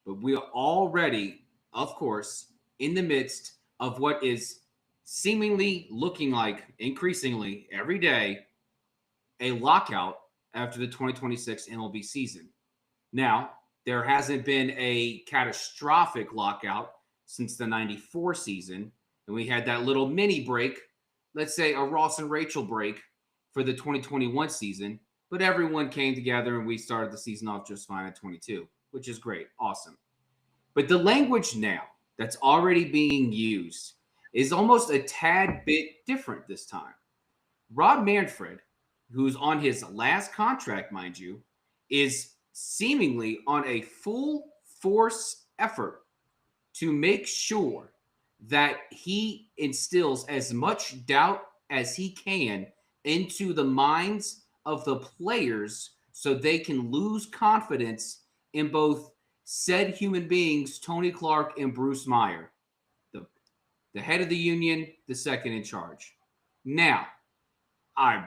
but we are already, of course, in the midst of what is seemingly looking like increasingly every day a lockout after the 2026 MLB season. Now, there hasn't been a catastrophic lockout since the 94 season, and we had that little mini break, let's say a Ross and Rachel break for the 2021 season, but everyone came together and we started the season off just fine at 22, which is great. Awesome. But the language now that's already being used is almost a tad bit different this time. Rob Manfred, who's on his last contract, mind you, is seemingly on a full force effort to make sure that he instills as much doubt as he can into the minds of the players so they can lose confidence in both said human beings, Tony Clark and Bruce Meyer, the head of the union, the second in charge. Now, I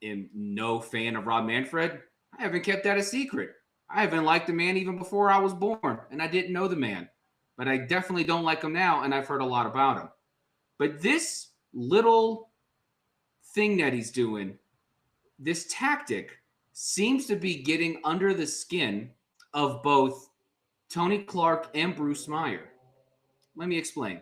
am no fan of Rob Manfred. I haven't kept that a secret. I haven't liked the man even before I was born, and I didn't know the man. But I definitely don't like him now, and I've heard a lot about him. But this little thing that he's doing, this tactic, seems to be getting under the skin of both Tony Clark and Bruce Meyer. Let me explain.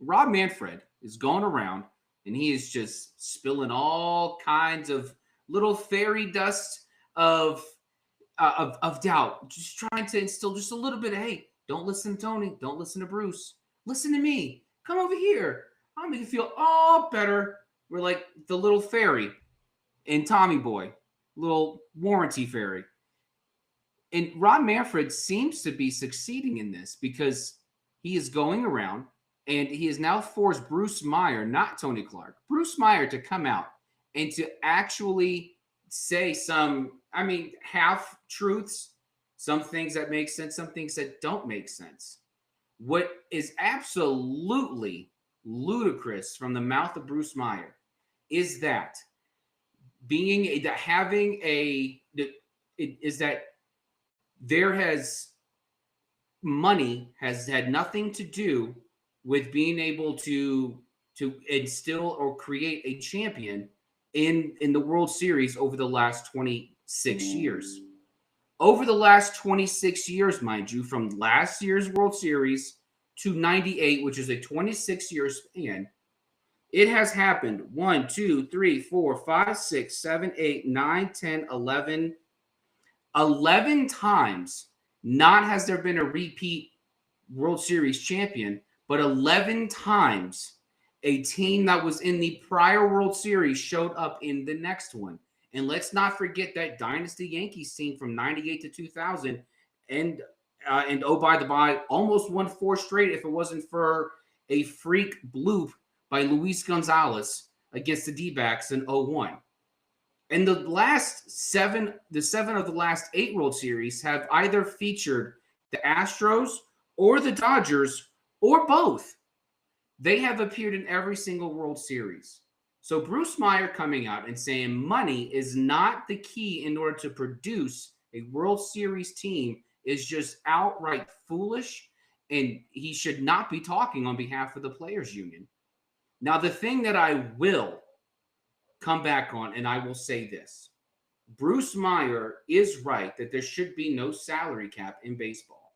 Rob Manfred is going around and he is just spilling all kinds of little fairy dust of doubt, just trying to instill just a little bit of, hey, don't listen to Tony, don't listen to Bruce, listen to me, come over here, I'll make you feel all better. We're like the little fairy in Tommy Boy, little warranty fairy. And Rob Manfred seems to be succeeding in this because he is going around and he has now forced Bruce Meyer, not Tony Clark, Bruce Meyer to come out and to actually say some, half truths, some things that make sense, some things that don't make sense. What is absolutely ludicrous from the mouth of Bruce Meyer is that money has had nothing to do with being able to instill or create a champion in the World Series over the last 26 years. Over the last 26 years, mind you, from last year's World Series to 98, which is a 26-year span, it has happened 1, 2, 3, 4, 5, 6, 7, 8, 9, 10, 11. 11 times, not has there been a repeat World Series champion, but 11 times a team that was in the prior World Series showed up in the next one. And let's not forget that Dynasty Yankees team from 98 to 2000 and oh, by the by, almost won 4 straight if it wasn't for a freak bloop by Luis Gonzalez against the D-backs in 01. And the seven of the last 8 World Series have either featured the Astros or the Dodgers or both. They have appeared in every single World Series. So Bruce Meyer coming out and saying money is not the key in order to produce a World Series team is just outright foolish, and he should not be talking on behalf of the Players Union. Now, the thing that I will come back on, and I will say this. Bruce Meyer is right that there should be no salary cap in baseball.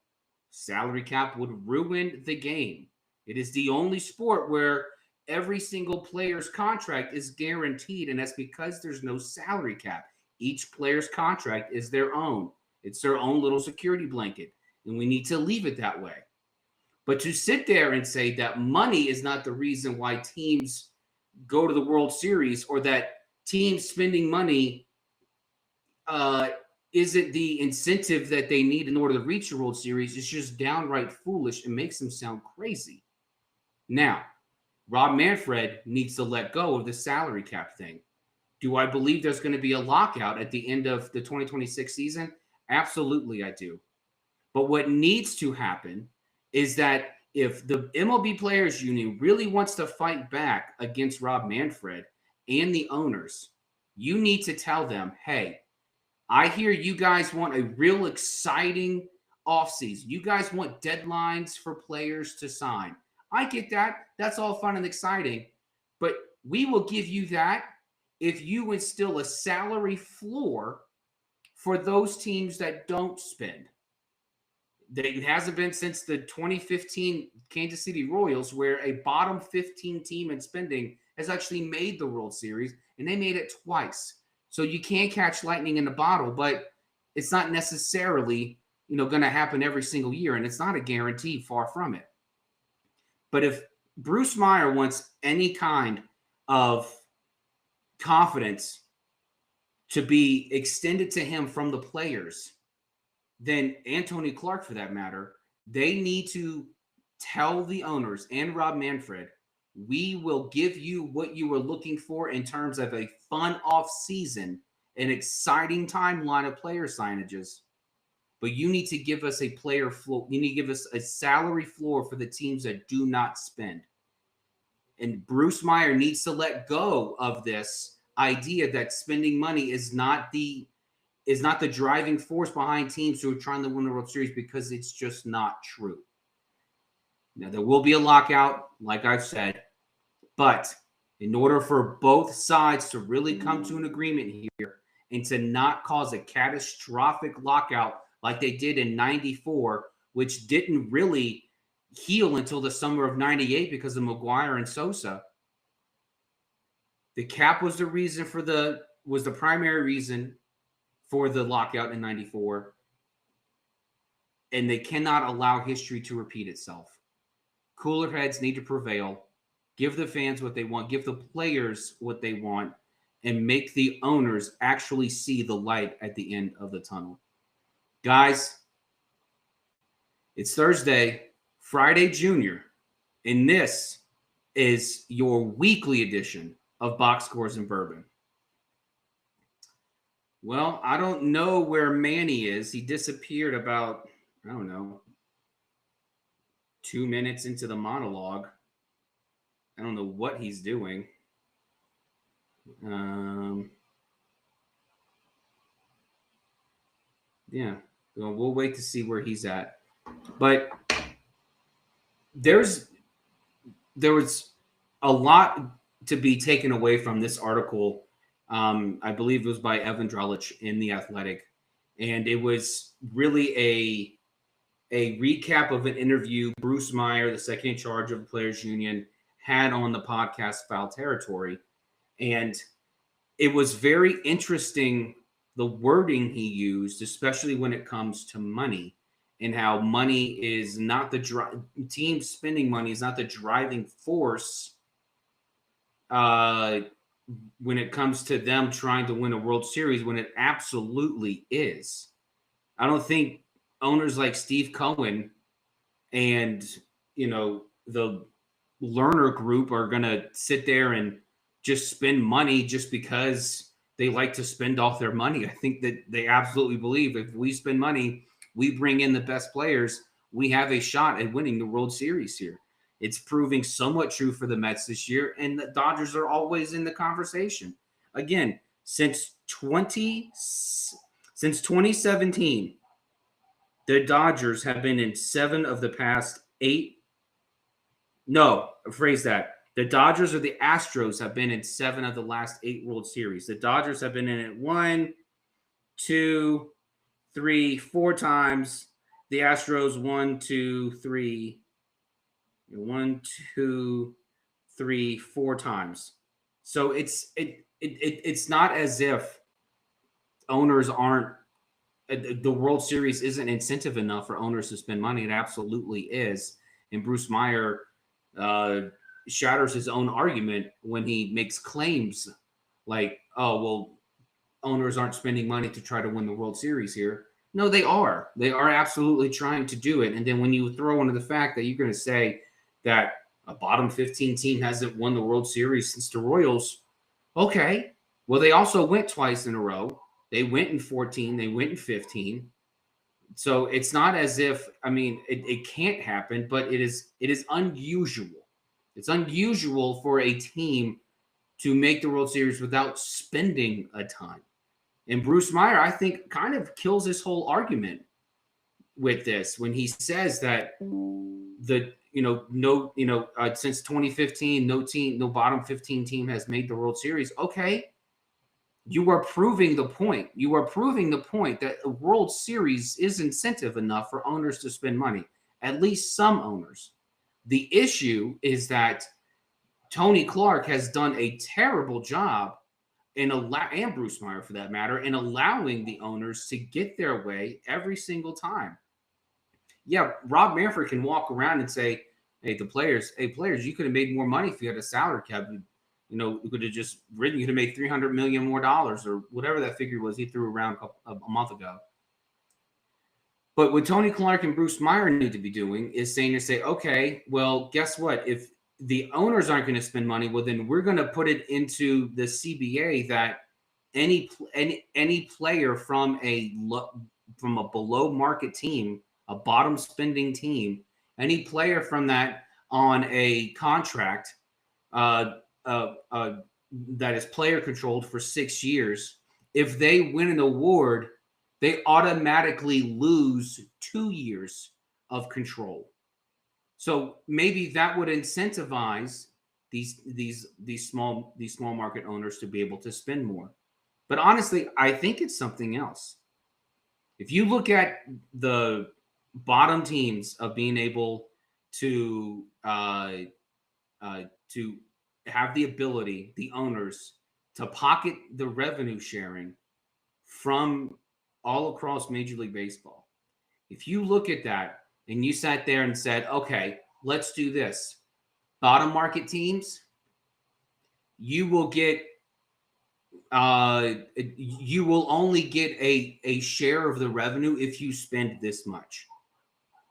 Salary cap would ruin the game. It is the only sport where every single player's contract is guaranteed, and that's because there's no salary cap. Each player's contract is their own. It's their own little security blanket, and we need to leave it that way. But to sit there and say that money is not the reason why teams go to the World Series or that teams spending money isn't the incentive that they need in order to reach the World Series is just downright foolish and makes them sound crazy. Now, Rob Manfred needs to let go of the salary cap thing. Do I believe there's going to be a lockout at the end of the 2026 season? Absolutely, I do. But what needs to happen is that if the MLB Players Union really wants to fight back against Rob Manfred and the owners, you need to tell them, hey, I hear you guys want a real exciting offseason. You guys want deadlines for players to sign. I get that. That's all fun and exciting. But we will give you that if you instill a salary floor for those teams that don't spend. It hasn't been since the 2015 Kansas City Royals, where a bottom 15 team in spending has actually made the World Series, and they made it twice. So you can't catch lightning in a bottle, but it's not necessarily, going to happen every single year, and it's not a guarantee, far from it. But if Bruce Meyer wants any kind of confidence to be extended to him from the players, then Anthony Clark, for that matter, they need to tell the owners and Rob Manfred, we will give you what you were looking for in terms of a fun off season, an exciting timeline of player signages, but you need to give us a player floor. You need to give us a salary floor for the teams that do not spend. And Bruce Meyer needs to let go of this idea that spending money is not the driving force behind teams who are trying to win the World Series, because it's just not true. Now, there will be a lockout, like I've said, but in order for both sides to really come to an agreement here and to not cause a catastrophic lockout like they did in 94, which didn't really heal until the summer of 98 because of McGuire and Sosa, the cap was the primary reason for the lockout in 94, and they cannot allow history to repeat itself. Cooler heads need to prevail. Give the fans what they want. Give the players what they want, and make the owners actually see the light at the end of the tunnel. Guys, it's Thursday, Friday Junior, and this is your weekly edition of Box Scores and Bourbon. Well, I don't know where Manny is. He disappeared about, 2 minutes into the monologue. I don't know what he's doing. Yeah, we'll wait to see where he's at. But there was a lot to be taken away from this article. I believe it was by Evan Drellich in The Athletic. And it was really a recap of an interview Bruce Meyer, the second in charge of the Players Union, had on the podcast Foul Territory. And it was very interesting, the wording he used, especially when it comes to money, and how money is not team spending money is not the driving force when it comes to them trying to win a World Series, when it absolutely is. I don't think owners like Steve Cohen and, the Lerner Group are going to sit there and just spend money just because they like to spend off their money. I think that they absolutely believe if we spend money, we bring in the best players, we have a shot at winning the World Series here. It's proving somewhat true for the Mets this year, and the Dodgers are always in the conversation. Again, since 2017, the Dodgers have been in 7 of the past 8. No, phrase that. The Dodgers or the Astros have been in 7 of the last 8 World Series. The Dodgers have been in it 1, 2, 3, 4 times. The Astros 1, 2, 3, 1, 2, 3, 4 times. So it's not as if owners aren't. The World Series isn't incentive enough for owners to spend money. It absolutely is. And Bruce Meyer shatters his own argument when he makes claims like, oh, well, owners aren't spending money to try to win the World Series here. No, they are. They are absolutely trying to do it. And then when you throw into the fact that you're going to say that a bottom 15 team hasn't won the World Series since the Royals, okay. Well, they also went twice in a row. They went in 14. They went in 15. So it's not as if, it can't happen, but it is unusual. It's unusual for a team to make the World Series without spending a ton. And Bruce Meyer, I think, kind of kills this whole argument. with this when he says that since 2015, no bottom 15 team has made the World Series. Okay, you are proving the point. You are proving the point that a World Series is incentive enough for owners to spend money, at least some owners. The issue is that Tony Clark has done a terrible job and Bruce Meyer for that matter, in allowing the owners to get their way every single time. Yeah, Rob Manfred can walk around and say, hey, players, you could have made more money if you had a salary cap. You could have just written, you could have made $300 million more or whatever that figure was he threw around a month ago. But what Tony Clark and Bruce Meyer need to be doing is say, okay, well, guess what? If the owners aren't going to spend money, well, then we're going to put it into the CBA that any player from a below market team, a bottom spending team, any player from that on a contract that is player controlled for 6 years, if they win an award, they automatically lose 2 years of control. So maybe that would incentivize these small market owners to be able to spend more. But honestly, I think it's something else. If you look at the bottom teams of being able to have the ability, the owners, to pocket the revenue sharing from all across Major League Baseball. If you look at that and you sat there and said, okay, let's do this. Bottom market teams, you will only get a share of the revenue if you spend this much.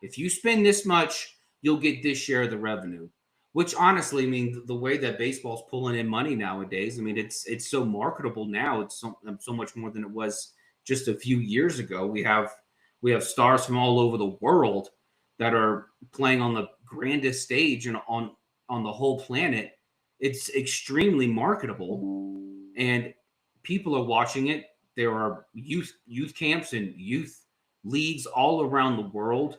If you spend this much, you'll get this share of the revenue. Which honestly, I mean, the way that baseball's pulling in money nowadays, I mean, it's so marketable now. It's so much more than it was just a few years ago. We have stars from all over the world that are playing on the grandest stage and on the whole planet. It's extremely marketable, and people are watching it. There are youth camps and youth leagues all around the world.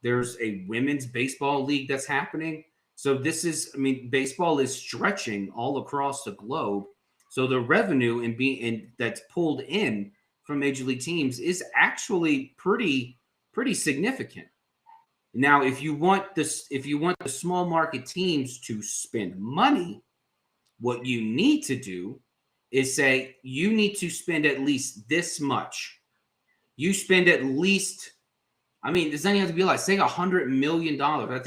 There's a women's baseball league that's happening. So baseball is stretching all across the globe. So the revenue and that's pulled in from major league teams is actually pretty significant. Now, if you want the small market teams to spend money, what you need to do is say you need to spend at least this much. You spend at least, I mean, does that have to be like, say, $100 million? I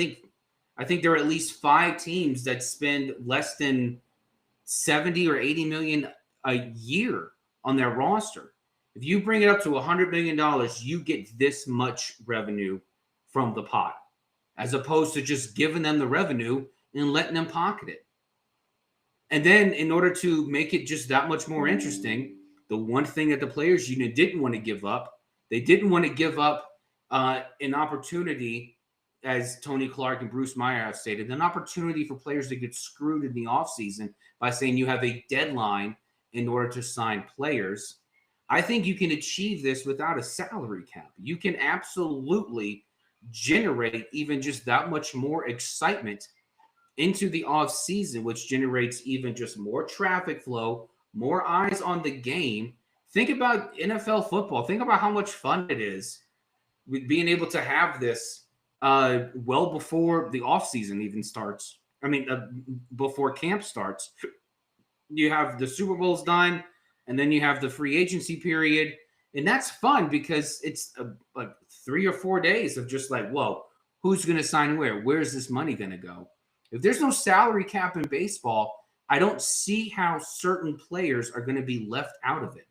think there are at least 5 teams that spend less than 70 or 80 million a year on their roster. If you bring it up to $100 million, you get this much revenue from the pot, as opposed to just giving them the revenue and letting them pocket it. And then in order to make it just that much more interesting, the one thing that the players union didn't want to give up, they didn't want to give up an opportunity, as Tony Clark and Bruce Meyer have stated, an opportunity for players to get screwed in the offseason by saying you have a deadline in order to sign players. I think you can achieve this without a salary cap. You can absolutely generate even just that much more excitement into the offseason, which generates even just more traffic flow, more eyes on the game. Think about NFL football. Think about how much fun it is with being able to have this well before the offseason even starts. I mean, before camp starts. You have the Super Bowl's done, and then you have the free agency period. And that's fun because it's like 3 or 4 days of just like, whoa, who's going to sign where? Where's this money going to go? If there's no salary cap in baseball, I don't see how certain players are going to be left out of it.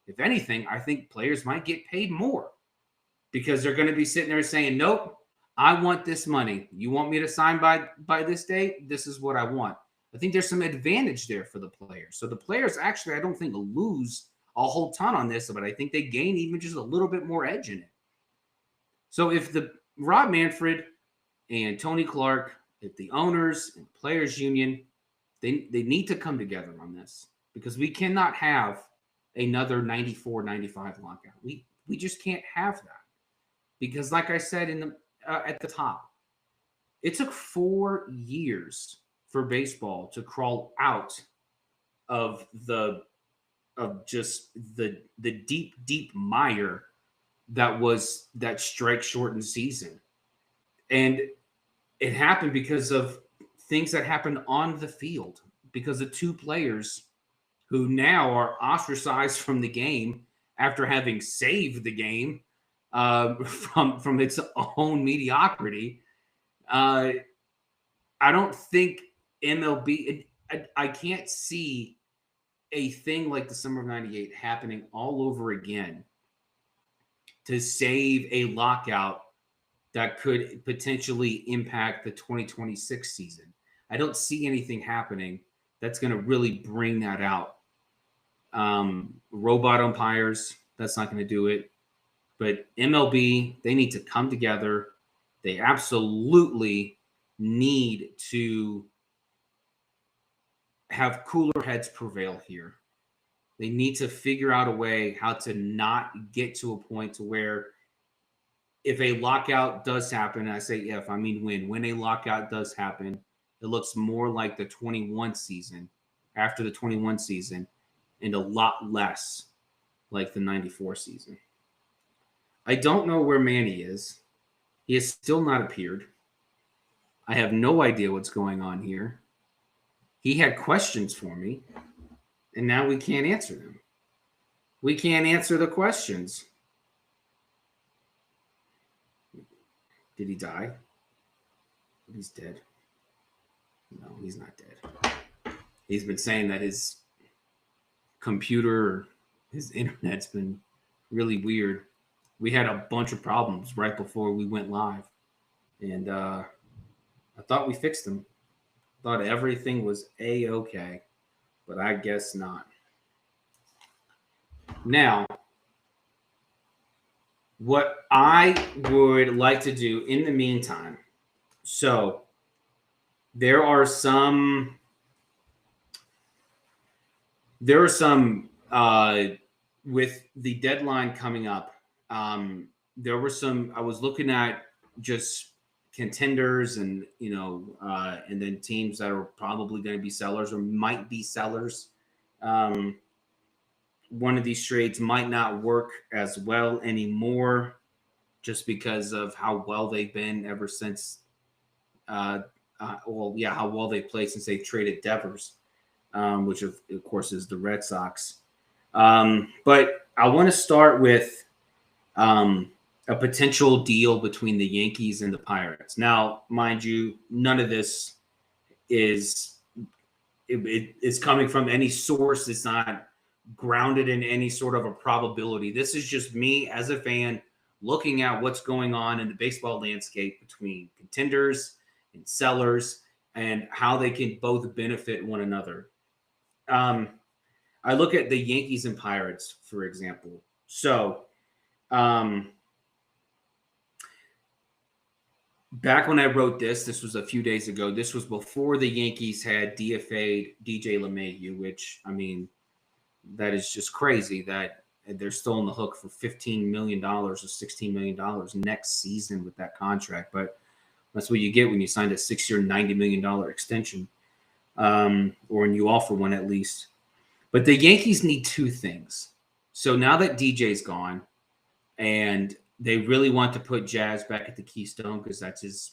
If anything, I think players might get paid more because they're going to be sitting there saying, nope, I want this money. You want me to sign by this date? This is what I want. I think there's some advantage there for the players. So the players actually, I don't think, lose a whole ton on this, but I think they gain even just a little bit more edge in it. So if the Rob Manfred and Tony Clark, if the owners and players union, they need to come together on this, because we cannot have another 94-95 lockout. We just can't have that, because, like I said in the at the top, it took 4 years for baseball to crawl out of just the deep mire that was that strike shortened season. And it happened because of things that happened on the field, because of two players who now are ostracized from the game after having saved the game from its own mediocrity. Uh, I don't think MLB. I can't see a thing like the summer of '98 happening all over again to save a lockout that could potentially impact the 2026 season. I don't see anything happening that's going to really bring that out. Robot umpires, that's not going to do it. But MLB, they need to come together. They absolutely need to have cooler heads prevail here. They need to figure out a way how to not get to a point to where if a lockout does happen, and I say if, I mean when a lockout does happen, it looks more like the 21 season, after the 21 season, and a lot less like the 94 season. I don't know where Manny is. He has still not appeared. I have no idea what's going on here. He had questions for me, and now we can't answer them. We can't answer the questions. Did he die? He's dead. No, he's not dead. He's been saying that his computer, his internet's been really weird. We had a bunch of problems right before we went live. And I thought we fixed them. Thought everything was A-okay. But I guess not. Now, what I would like to do in the meantime, so there are some with the deadline coming up, there were some, I was looking at just contenders and, and then teams that are probably going to be sellers or might be sellers. One of these trades might not work as well anymore just because of how well they've been ever since, how well they played since they traded Devers, which of course is the Red Sox. But I want to start with a potential deal between the Yankees and the Pirates. Now, mind you, none of this is coming from any source. It's not grounded in any sort of a probability. This is just me as a fan looking at what's going on in the baseball landscape between contenders and sellers and how they can both benefit one another. I look at the Yankees and Pirates, for example. So, back when I wrote this was a few days ago. This was before the Yankees had DFA'd DJ LeMahieu, which, I mean, that is just crazy that they're still on the hook for $15 million or $16 million next season with that contract. But that's what you get when you signed a 6-year, $90 million extension, or when you offer one at least. But the Yankees need two things. So now that DJ's gone and they really want to put Jazz back at the Keystone because that's his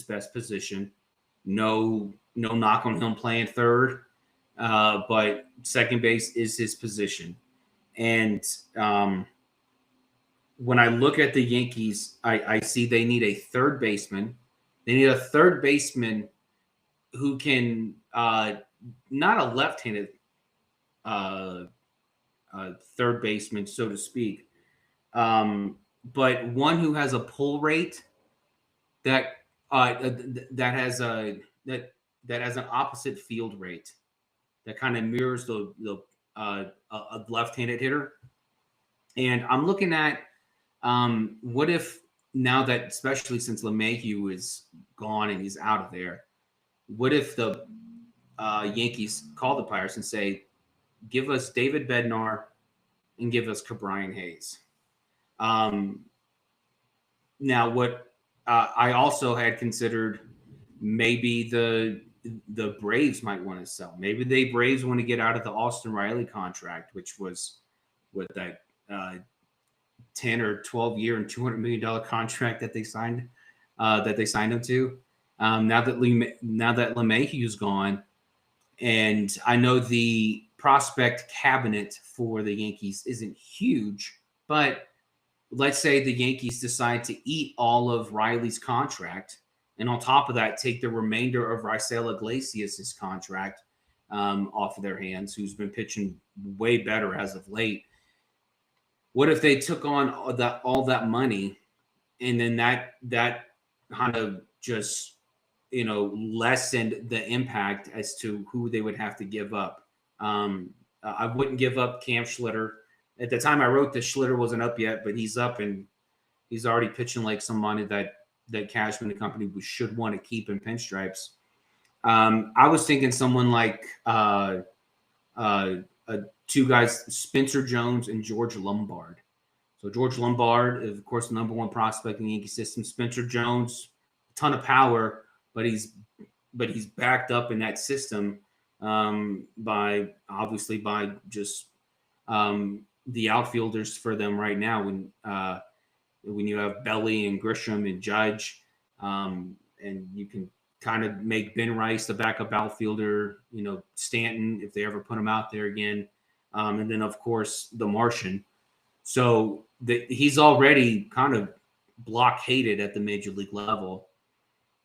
best position. No knock on him playing third, but second base is his position. And when I look at the Yankees, I see they need a third baseman. They need a third baseman who can not a left-handed third baseman, so to speak, but one who has a pull rate that has an opposite field rate that kind of mirrors the a left-handed hitter. And I'm looking at what if now that, especially since LeMahieu is gone and he's out of there, what if the Yankees call the Pirates and say, give us David Bednar and give us Ke'Bryan Hayes. Now, what I also had considered, maybe the Braves might want to sell. Maybe the Braves want to get out of the Austin Riley contract, which was with that 10 or 12 year and $200 million contract that they signed him to. Now that LeMahieu's gone, and I know the prospect cabinet for the Yankees isn't huge, but let's say the Yankees decide to eat all of Riley's contract, and on top of that, take the remainder of Raisel Iglesias' contract off of their hands, who's been pitching way better as of late. What if they took on all that money, and then that kind of just lessened the impact as to who they would have to give up? I wouldn't give up Cam Schlitter. At the time I wrote this, Schlitter wasn't up yet, but he's up and he's already pitching like some money that Cashman and company should want to keep in pinstripes. I was thinking someone like two guys, Spencer Jones and George Lombard. So George Lombard is, of course, the number one prospect in the Yankee system. Spencer Jones, a ton of power, but he's backed up in that system by just the outfielders for them right now. When you have Belly and Grisham and Judge, and you can kind of make Ben Rice the backup outfielder, Stanton, if they ever put him out there again. And then, of course, the Martian. So he's already kind of blockaded at the major league level.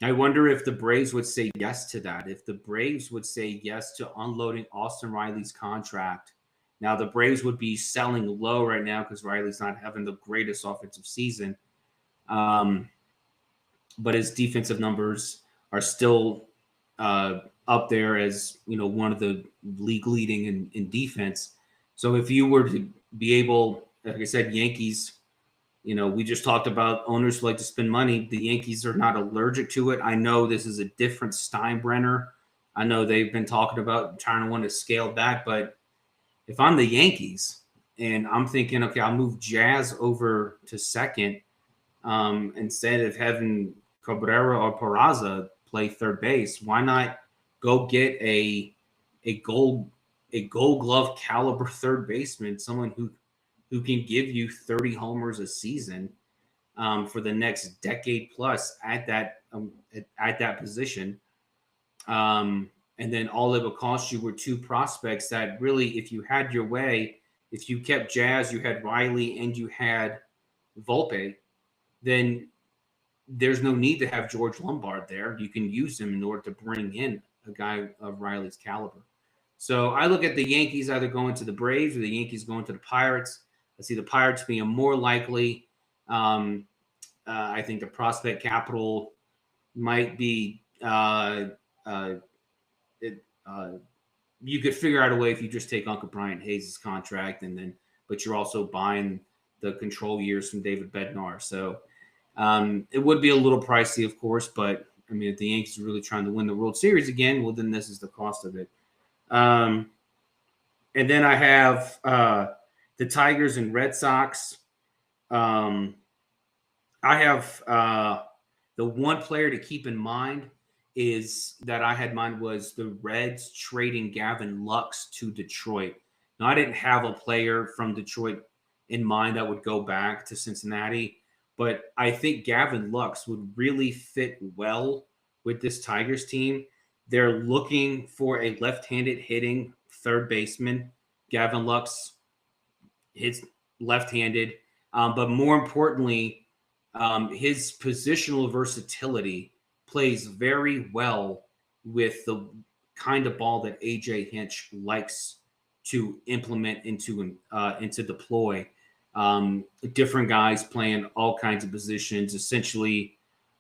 I wonder if the Braves would say yes to that. If the Braves would say yes to unloading Austin Riley's contract. Now, the Braves would be selling low right now because Riley's not having the greatest offensive season. But his defensive numbers are still up there as, one of the league leading in defense. So if you were to be able, like I said, Yankees, we just talked about owners who like to spend money. The Yankees are not allergic to it. I know this is a different Steinbrenner. I know they've been talking about trying to want to scale back, but if I'm the Yankees and I'm thinking, okay, I'll move Jazz over to second instead of having Cabrera or Peraza play third base, why not go get a gold glove caliber third baseman, someone who can give you 30 homers a season for the next decade plus at that position. And then all it would cost you were two prospects that really, if you had your way, if you kept Jazz, you had Riley, and you had Volpe, then there's no need to have George Lombard there. You can use him in order to bring in a guy of Riley's caliber. So I look at the Yankees either going to the Braves or the Yankees going to the Pirates. I see the Pirates being more likely. I think the prospect capital might be you could figure out a way if you just take Uncle Brian Hayes' contract but you're also buying the control years from David Bednar. So it would be a little pricey, of course, but I mean, if the Yankees are really trying to win the World Series again, well, then this is the cost of it. And then I have the Tigers and Red Sox. I have the one player to keep in mind is that I had in mind was the Reds trading Gavin Lux to Detroit. Now, I didn't have a player from Detroit in mind that would go back to Cincinnati, but I think Gavin Lux would really fit well with this Tigers team. They're looking for a left-handed hitting third baseman. Gavin Lux hits left-handed, but more importantly, his positional versatility plays very well with the kind of ball that AJ Hinch likes to implement into deploy. Different guys playing all kinds of positions. Essentially,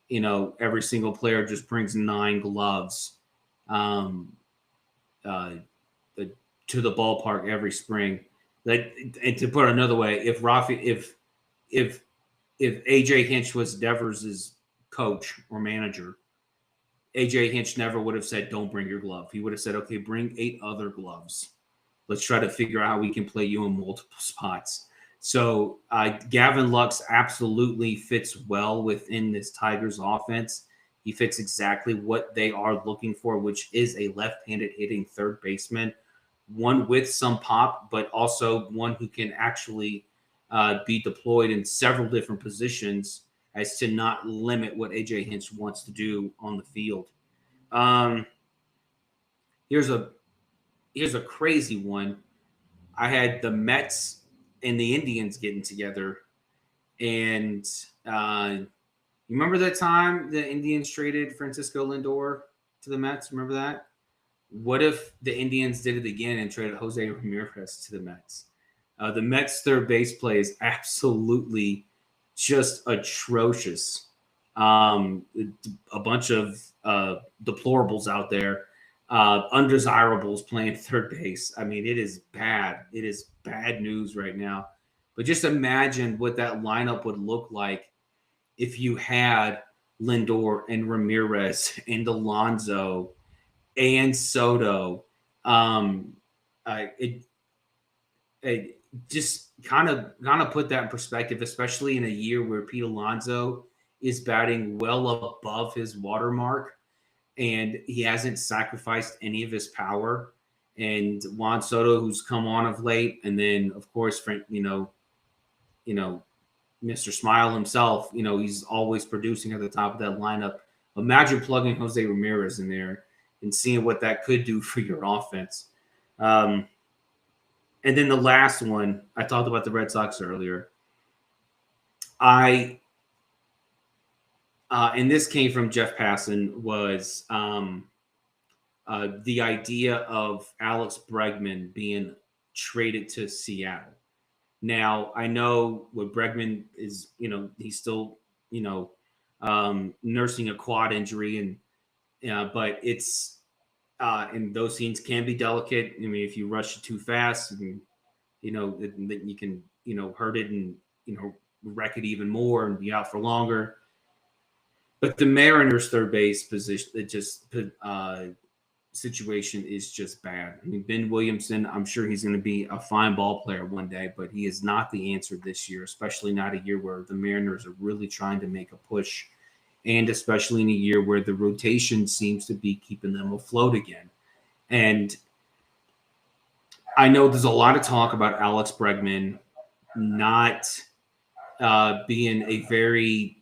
every single player just brings 9 gloves to the ballpark every spring. And to put it another way, if AJ Hinch was Devers' coach or manager, AJ Hinch never would have said, "Don't bring your glove." He would have said, "Okay, bring 8 other gloves. Let's try to figure out how we can play you in multiple spots." So Gavin Lux absolutely fits well within this Tigers offense. He fits exactly what they are looking for, which is a left-handed hitting third baseman, one with some pop, but also one who can actually be deployed in several different positions as to not limit what AJ Hinch wants to do on the field. Um, here's a here's a crazy one. I had the Mets and the Indians getting together, and you remember that time the Indians traded Francisco Lindor to the Mets? Remember that? What if the Indians did it again and traded Jose Ramirez to the Mets? The Mets third base play is absolutely just atrocious. Um, a bunch of deplorables out there, undesirables playing third base. I mean, it is bad. It is bad news right now. But just imagine what that lineup would look like if you had Lindor and Ramirez and Alonso and Soto. Um, it just kind of put that in perspective, especially in a year where Pete Alonso is batting well above his watermark, and he hasn't sacrificed any of his power. And Juan Soto, who's come on of late, and then of course, Frank, you know, Mr. Smile himself, he's always producing at the top of that lineup. Imagine plugging Jose Ramirez in there and seeing what that could do for your offense. Um, and then the last one, I talked about the Red Sox earlier. I and this came from Jeff Passan, was the idea of Alex Bregman being traded to Seattle. Now, I know what Bregman is, he's still, nursing a quad injury, but it's, and those scenes can be delicate. I mean, if you rush it too fast, then you can, hurt it and, wreck it even more and be out for longer. But the Mariners' third base position, it just situation is just bad. I mean, Ben Williamson, I'm sure he's going to be a fine ball player one day, but he is not the answer this year, especially not a year where the Mariners are really trying to make a push, and especially in a year where the rotation seems to be keeping them afloat again. And I know there's a lot of talk about Alex Bregman not being a very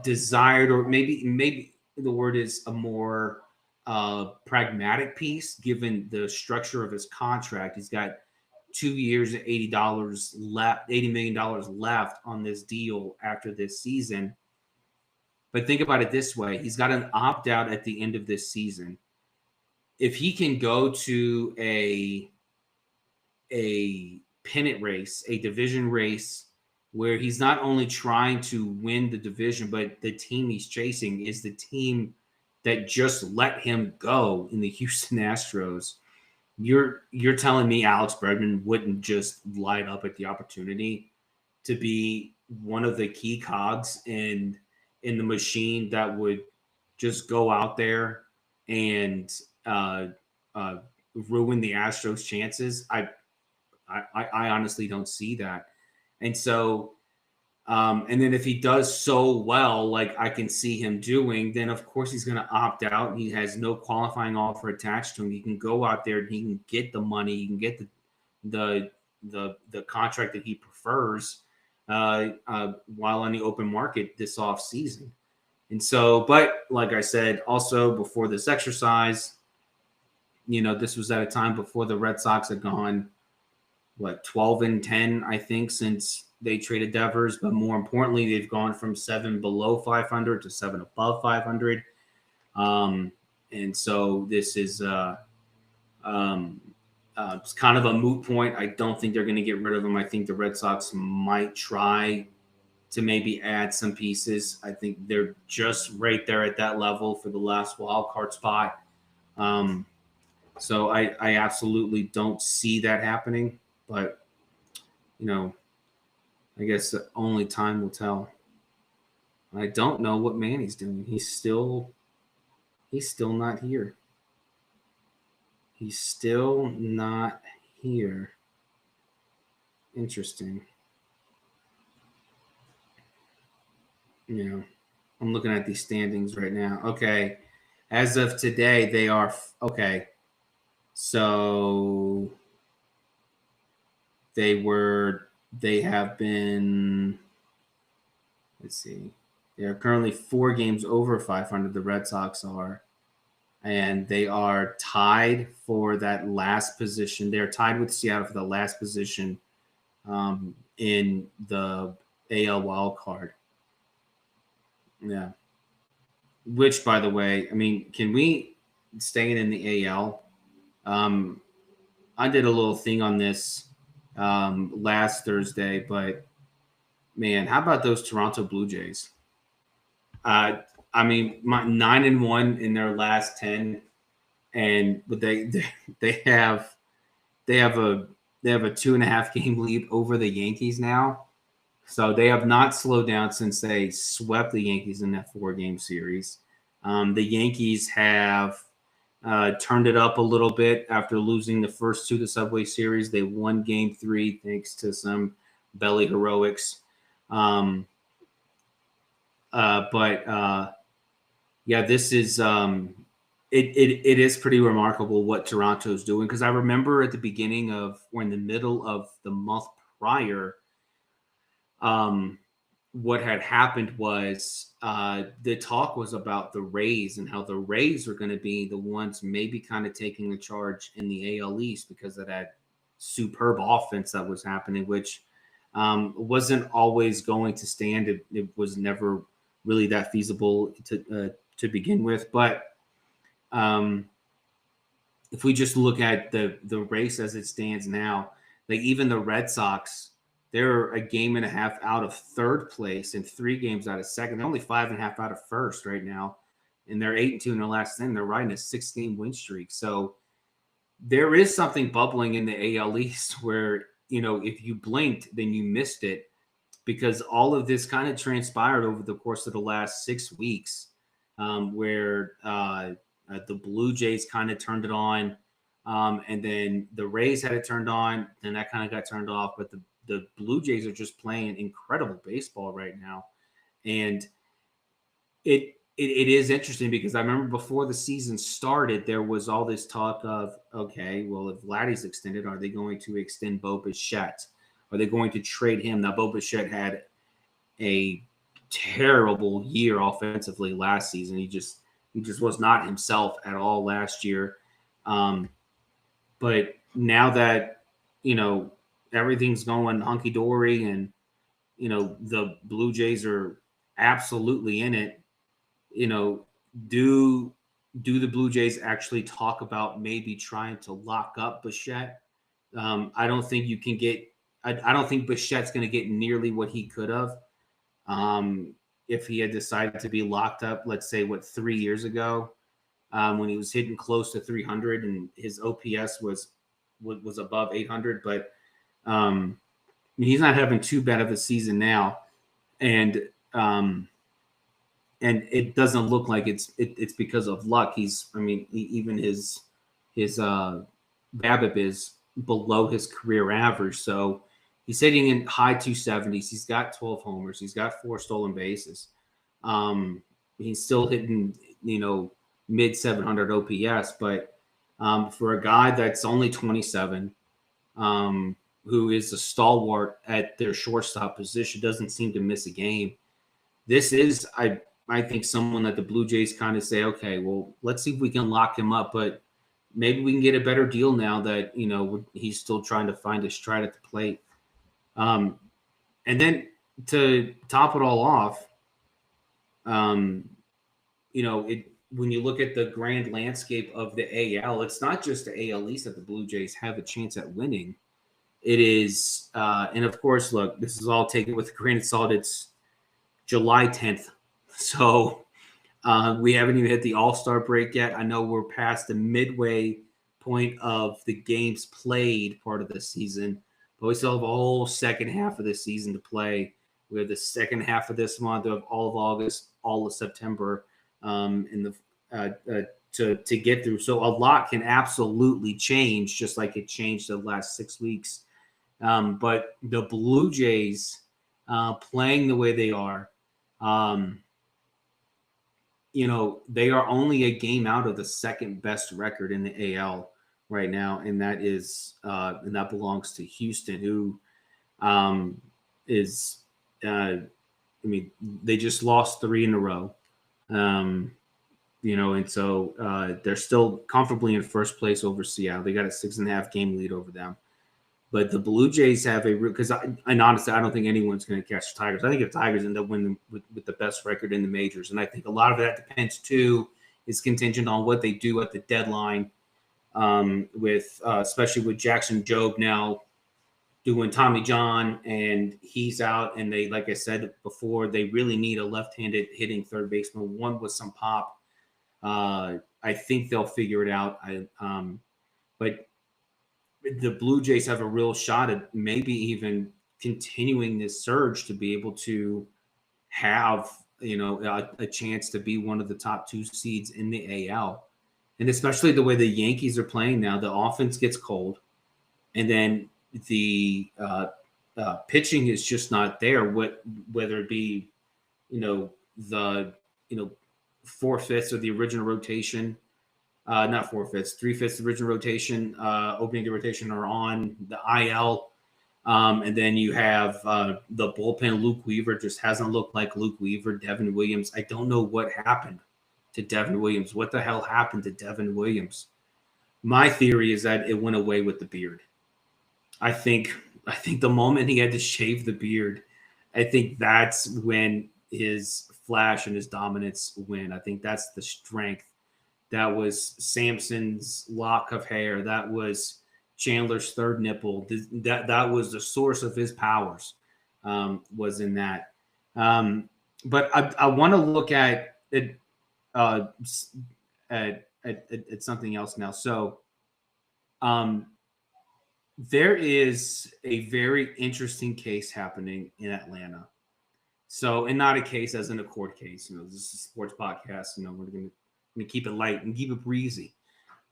desired, or maybe the word is a more pragmatic piece, given the structure of his contract. He's got 2 years and $80 left, $80 million left on this deal after this season. But think about it this way: he's got an opt out at the end of this season. If he can go to a pennant race, a division race, where he's not only trying to win the division, but the team he's chasing is the team that just let him go in the Houston Astros. You're telling me Alex Bregman wouldn't just light up at the opportunity to be one of the key cogs in the machine that would just go out there and ruin the Astros' chances? I honestly don't see that. And so, and then if he does so well, like I can see him doing, then of course he's going to opt out. He has no qualifying offer attached to him. He can go out there and he can get the money. He can get the contract that he prefers while on the open market this off season. And so, but like I said, also before this exercise, this was at a time before the Red Sox had gone 12-10, I think, since they traded Devers. But more importantly, they've gone from 7 below 500 to 7 above 500. And so this is it's kind of a moot point. I don't think they're going to get rid of him. I think the Red Sox might try to maybe add some pieces. I think they're just right there at that level for the last wild card spot. So I absolutely don't see that happening. But, I guess only time will tell. I don't know what Manny's doing. He's still not here. He's still not here. Interesting. You know, I'm looking at these standings right now. Okay, as of today, they are okay. So they have been. Let's see. They are currently 4 games over 500. The Red Sox are, and they are tied for that last position. They are tied with Seattle for the last position in the AL wild card. Yeah. Which, by the way, I mean, can we stay in the AL? I did a little thing on this last Thursday, but man, how about those Toronto Blue Jays? Uh, I mean, 9-1 in their last 10, and but they have they have a they have a 2.5 game lead over the Yankees now. So they have not slowed down since they swept the Yankees in that 4-game series. The Yankees have turned it up a little bit after losing the first 2 of the Subway Series. They won Game 3 thanks to some belly heroics. But yeah, this is it is pretty remarkable what Toronto's doing, because I remember at the beginning of or in the middle of the month prior, what had happened was the talk was about the Rays and how the Rays were going to be the ones maybe kind of taking the charge in the AL East because of that superb offense that was happening, which wasn't always going to stand. It was never really that feasible to begin with. But if we just look at the race as it stands now, like even the Red Sox, they're a game and a half out of third place and 3 games out of second. They're only 5.5 out of first right now, and they're 8-2 in their last 10. They're riding a 6-game win streak. So there is something bubbling in the AL East where, if you blinked, then you missed it, because all of this kind of transpired over the course of the last 6 weeks, where the Blue Jays kind of turned it on, and then the Rays had it turned on, and that kind of got turned off. But the Blue Jays are just playing incredible baseball right now, and it is interesting because I remember before the season started, there was all this talk of, okay, well, if Vladdy's extended, are they going to extend Bo Bichette? Are they going to trade him? Now, Bo Bichette had a terrible year offensively last season. He just was not himself at all last year. But now that, everything's going hunky dory and, the Blue Jays are absolutely in it, do the Blue Jays actually talk about maybe trying to lock up Bichette? I don't think you can get, I don't think Bichette's going to get nearly what he could have. If he had decided to be locked up, let's say 3 years ago, when he was hitting close to 300 and his OPS was above 800, but he's not having too bad of a season now, and it doesn't look like it's because of luck. Even his BABIP is below his career average, so he's hitting in high 270s. He's got 12 homers. He's got 4 stolen bases. He's still hitting, mid 700 OPS. But for a guy that's only 27, who is a stalwart at their shortstop position, doesn't seem to miss a game. This is, I think, someone that the Blue Jays kind of say, okay, well, let's see if we can lock him up, but maybe we can get a better deal now that, he's still trying to find his stride at the plate. And then to top it all off, when you look at the grand landscape of the AL, it's not just the AL East that the Blue Jays have a chance at winning. It is, and of course, look, this is all taken with a grain of salt. It's July 10th. So we haven't even hit the All-Star break yet. I know we're past the midway point of the games played part of the season, but we still have a whole second half of the season to play. We have the second half of this month, of all of August, all of September, to get through. So a lot can absolutely change, just like it changed the last 6 weeks. But the Blue Jays playing the way they are, Um, they are only a game out of the second best record in the AL right now, and that belongs to Houston, who is they just lost 3 in a row. And so they're still comfortably in first place over Seattle. They got a 6.5 game lead over them. But the Blue Jays have and honestly, I don't think anyone's going to catch the Tigers. I think if Tigers end up winning with the best record in the majors, and I think a lot of that depends too, is contingent on what they do at the deadline, especially with Jackson Jobe now doing Tommy John, and he's out. And they, like I said before, they really need a left-handed hitting third baseman, one with some pop. I think they'll figure it out. But the Blue Jays have a real shot at maybe even continuing this surge to be able to have, a chance to be one of the top 2 seeds in the AL. And especially the way the Yankees are playing now, the offense gets cold, and then the pitching is just not there. Whether it be, the 4/5 of the original rotation, not 4/5, 3/5 of the original rotation, opening the rotation are on the IL. And then you have the bullpen. Luke Weaver just hasn't looked like Luke Weaver. Devin Williams, I don't know what happened to Devin Williams. What the hell happened to Devin Williams? My theory is that it went away with the beard. I think the moment he had to shave the beard, I think that's when his flash and his dominance win. I think that's the strength. That was Samson's lock of hair. That was Chandler's third nipple. That was the source of his powers, was in that. But I want to look at it at something else now. So there is a very interesting case happening in Atlanta. So, and not a case as in a court case. This is a sports podcast. We're going to keep it light and keep it breezy.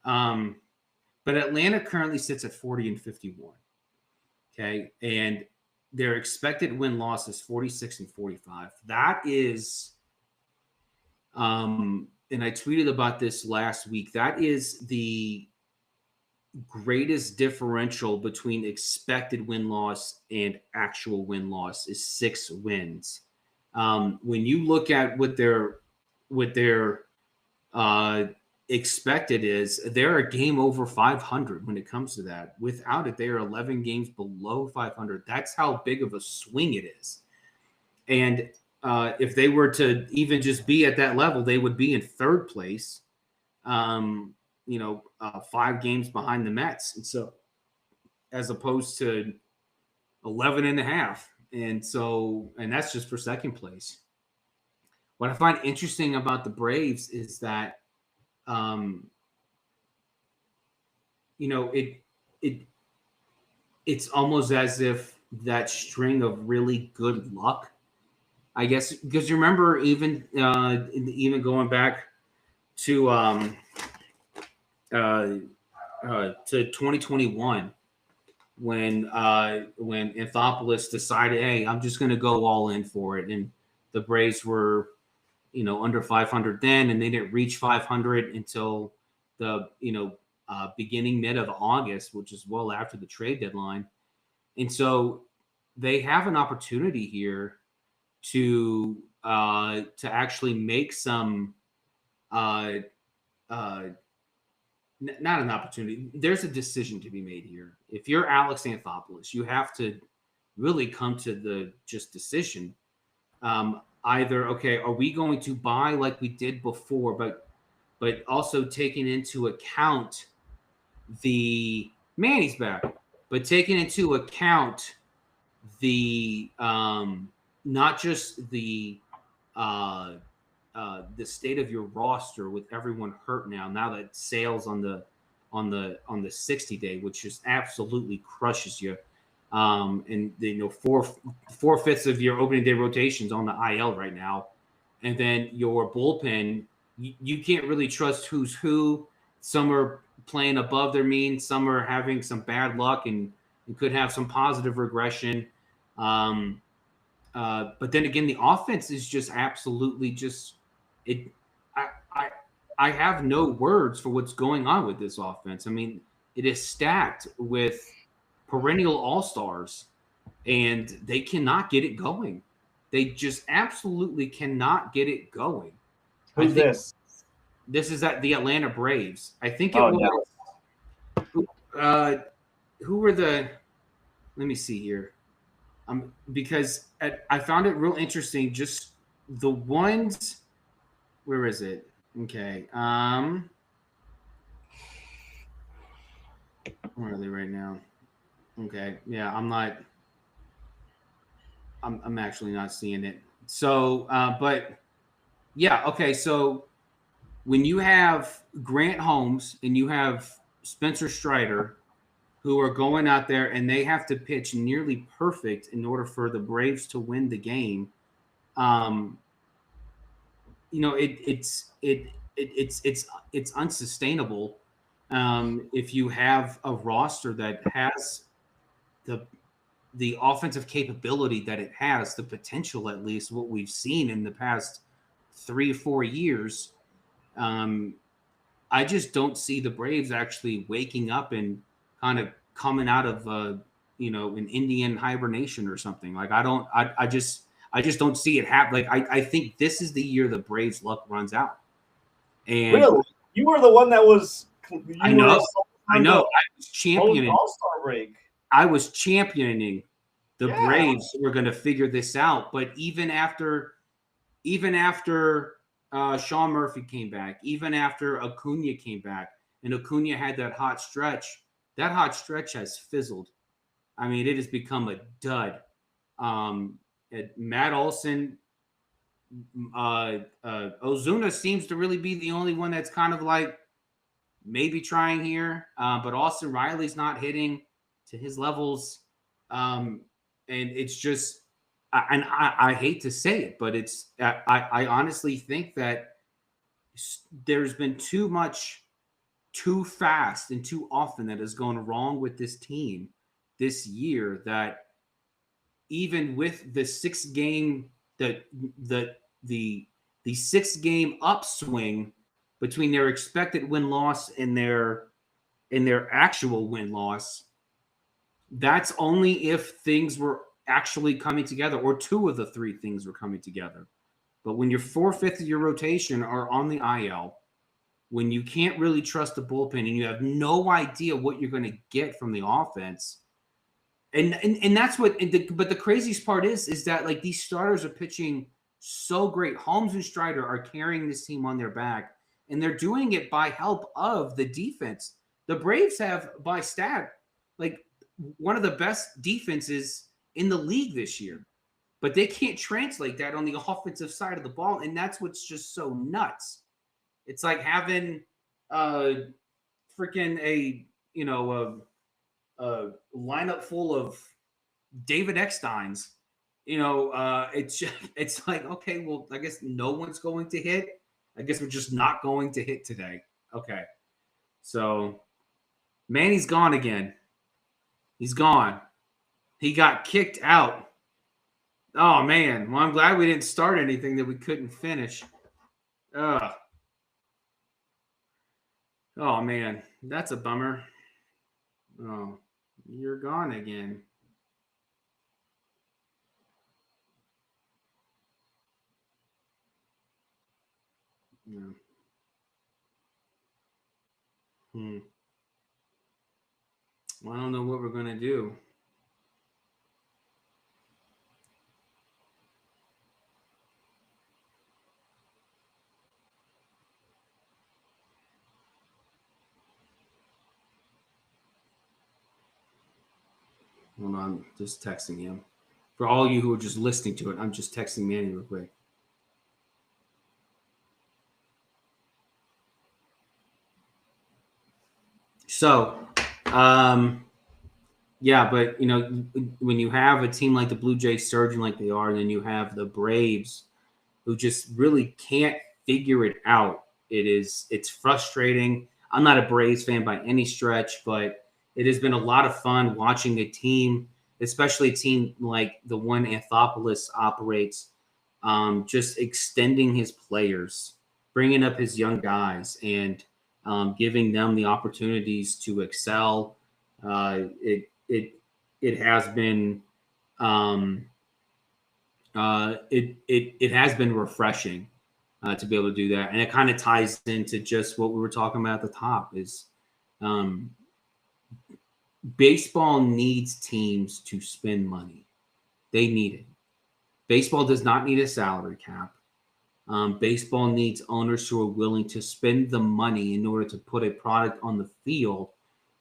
But Atlanta currently sits at 40-51. Okay. And their expected win-loss is 46-45. That is, and I tweeted about this last week, that is the greatest differential between expected win-loss and actual win-loss is 6 wins. When you look at what their expected is, they're a game over 500 when it comes to that. Without it, they are 11 games below 500. That's how big of a swing it is. And if they were to even just be at that level, they would be in third place, 5 games behind the Mets. And so, as opposed to 11.5. And that's just for second place. What I find interesting about the Braves is that, it's almost as if that string of really good luck, I guess, because you remember even going back to 2021 when Anthopoulos decided, hey, I'm just going to go all in for it, and the Braves were under 500 then, and they didn't reach 500 until the beginning mid of August, which is well after the trade deadline. And so they have an opportunity here to actually make some not an opportunity. There's a decision to be made here. If you're Alex Anthopoulos, you have to really come to the just decision. Either, okay, are we going to buy like we did before, but also taking into account Manny's back, but taking into account the not just the state of your roster with everyone hurt now that Sale's on the 60-day, which just absolutely crushes you. And 4/5 of your opening day rotations on the IL right now. And then your bullpen, you can't really trust who's who. Some are playing above their means. Some are having some bad luck and could have some positive regression. But then again, the offense is just absolutely just it. I, I I have no words for what's going on with this offense. I mean, it is stacked with perennial all stars, and they cannot get it going. They just absolutely cannot get it going. I Who's think this? this is at the Atlanta Braves. I think it Oh was no. uh, who were the. Let me see here. Because I found it real interesting. Just the ones. Where is it? Okay. Where are they right now? Okay. Yeah, I'm not. I'm actually not seeing it. So, but yeah. Okay. So when you have Grant Holmes and you have Spencer Strider, who are going out there and they have to pitch nearly perfect in order for the Braves to win the game. Um, it's unsustainable if you have a roster that has the the offensive capability that it has, the potential at least what we've seen in the past 3 or 4 years. Um, I just don't see the Braves actually waking up and kind of coming out of an Indian hibernation or something. Like I just don't see it happen. Like I think this is the year the Braves luck runs out. And Really? You were the one that was. I You were know, so I on know, the I was championing. All-Star break. I was championing the Yeah. Braves were going to figure this out. But even after Sean Murphy came back, even after Acuna came back, and Acuna had that hot stretch has fizzled. I mean, it has become a dud. Matt Olson, Ozuna seems to really be the only one that's kind of like maybe trying here, but Austin Riley's not hitting to his levels, and it's just, and I hate to say it, but I honestly think that there's been too much, too fast, and too often that has gone wrong with this team this year. That even with the the the the 6 game upswing between their expected win loss and their actual win loss, that's only if things were actually coming together, or two of the three things were coming together. But when your 4/5 of your rotation are on the IL, when you can't really trust the bullpen and you have no idea what you're going to get from the offense, and that's what. But the craziest part is that like these starters are pitching so great. Holmes and Strider are carrying this team on their back, and they're doing it by help of the defense. The Braves have, by stat, like one of the best defenses in the league this year, but they can't translate that on the offensive side of the ball, and that's what's just so nuts. It's like having freaking a lineup full of David Ecksteins. It's like, okay, well, I guess no one's going to hit. I guess we're just not going to hit today. Okay. So Manny's gone again. He's gone. He got kicked out. Oh man. Well, I'm glad we didn't start anything that we couldn't finish. Ugh. Oh man. That's a bummer. Oh, you're gone again. Yeah. Hmm. Well, I don't know what we're gonna do. Hold on, just texting him. For all you who are just listening to it, I'm just texting Manny real quick. So, yeah, but when you have a team like the Blue Jays surging like they are, and then you have the Braves who just really can't figure it out. It's frustrating. I'm not a Braves fan by any stretch, but it has been a lot of fun watching a team especially a team like the one Anthopoulos operates, just extending his players, bringing up his young guys, and giving them the opportunities to excel. It has been it has been refreshing to be able to do that, and it kind of ties into just what we were talking about at the top. Is um, baseball needs teams to spend money. They need it. Baseball does not need a salary cap. Baseball needs owners who are willing to spend the money in order to put a product on the field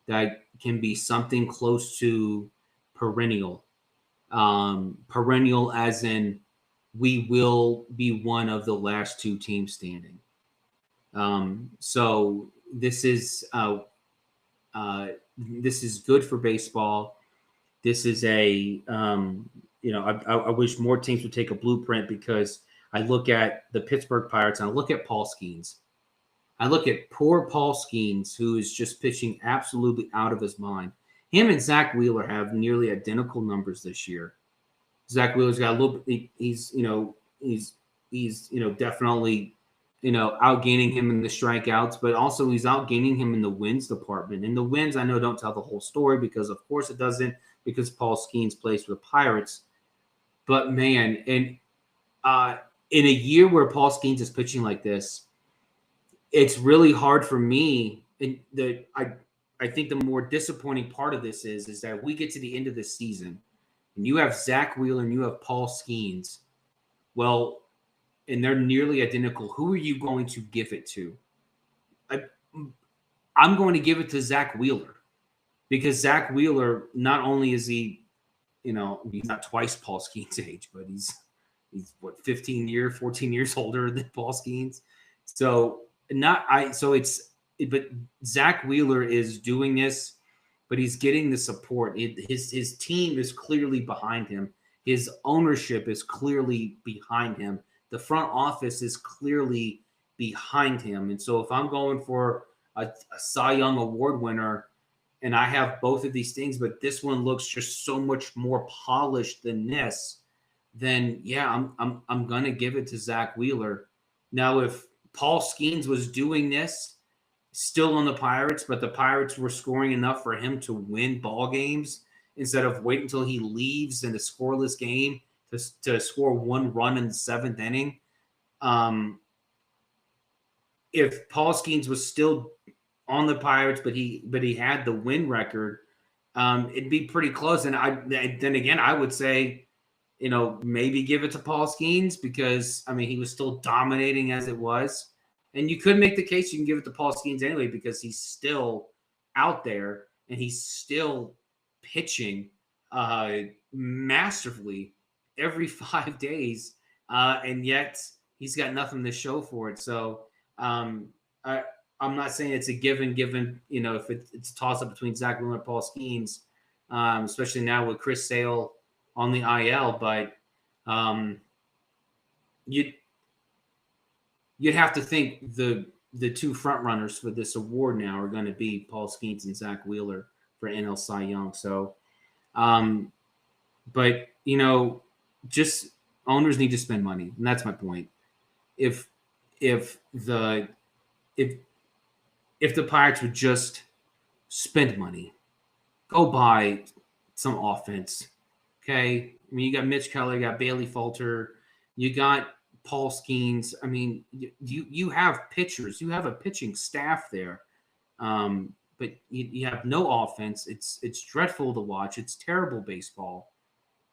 that can be something close to perennial. Perennial as in we will be one of the last two teams standing. So this is good for baseball. This is I wish more teams would take a blueprint, because I look at the Pittsburgh Pirates and I look at Paul Skeens. I look at poor Paul Skeens, who is just pitching absolutely out of his mind. Him and Zach Wheeler have nearly identical numbers this year. Zach Wheeler's got a little bit. He's definitely outgaining him in the strikeouts, but also he's outgaining him in the wins department. And the wins, I know, don't tell the whole story, because of course it doesn't, because Paul Skeens plays for the Pirates. But man, and in a year where Paul Skeens is pitching like this, it's really hard for me. And I think the more disappointing part of this is that we get to the end of the season and you have Zach Wheeler and you have Paul Skeens. Well, and they're nearly identical. Who are you going to give it to? I'm going to give it to Zach Wheeler, because Zach Wheeler, not only is he, he's not twice Paul Skeens' age, but he's what, 14 years older than Paul Skeens. So but Zach Wheeler is doing this, but he's getting the support. His team is clearly behind him. His ownership is clearly behind him. The front office is clearly behind him. And so if I'm going for a Cy Young Award winner and I have both of these things, but this one looks just so much more polished than this, then yeah, I'm gonna give it to Zach Wheeler. Now, if Paul Skeens was doing this still on the Pirates, but the Pirates were scoring enough for him to win ball games instead of wait until he leaves in a scoreless game to score one run in the seventh inning. If Paul Skeens was still on the Pirates, but he had the win record, it'd be pretty close. And then again, I would say, maybe give it to Paul Skeens, because he was still dominating as it was. And you could make the case you can give it to Paul Skeens anyway, because he's still out there and he's still pitching masterfully every 5 days, and yet he's got nothing to show for it. So I'm not saying it's a given, if it's a toss-up between Zach Wheeler and Paul Skeens, especially now with Chris Sale on the IL, but you'd have to think the two front runners for this award now are going to be Paul Skeens and Zach Wheeler for NL Cy Young. So, but just owners need to spend money, and that's my point. If the Pirates would just spend money, go buy some offense. Okay, you got Mitch Keller, you got Bailey Falter, you got Paul Skeens. You have pitchers, you have a pitching staff there, but you have no offense. It's dreadful to watch. It's terrible baseball.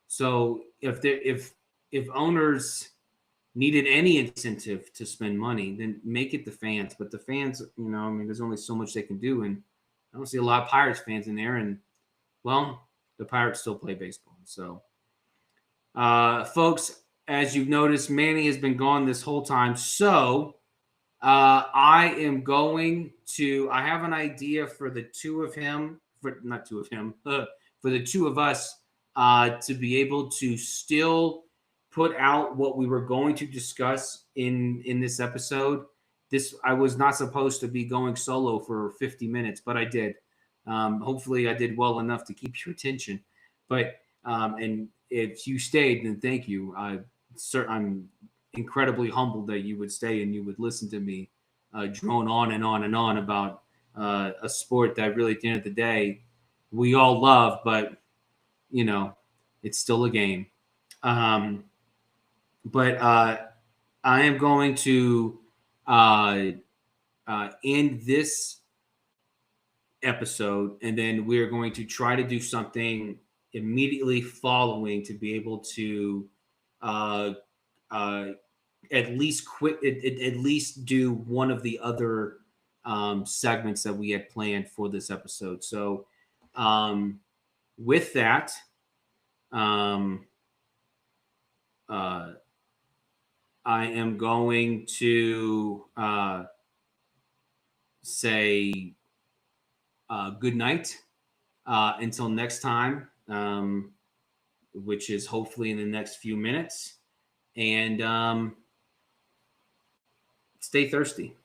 So if owners needed any incentive to spend money, then make it the fans. But the fans, there's only so much they can do, and I don't see a lot of Pirates fans in there. And well, the Pirates still play baseball. So, folks, as you've noticed, Manny has been gone this whole time. So I have an idea for the two of us to be able to still put out what we were going to discuss in this episode. I was not supposed to be going solo for 50 minutes, but I did. Hopefully I did well enough to keep your attention. But And if you stayed, then thank you. I'm incredibly humbled that you would stay and you would listen to me drone on and on and on about a sport that really, at the end of the day, we all love, but you know, it's still a game. Um, but I am going to uh, end this episode, and then we're going to try to do something immediately following to be able to uh, uh, at least at least do one of the other segments that we had planned for this episode. So, with that, um, uh, I am going to say good night until next time, which is hopefully in the next few minutes. And stay thirsty.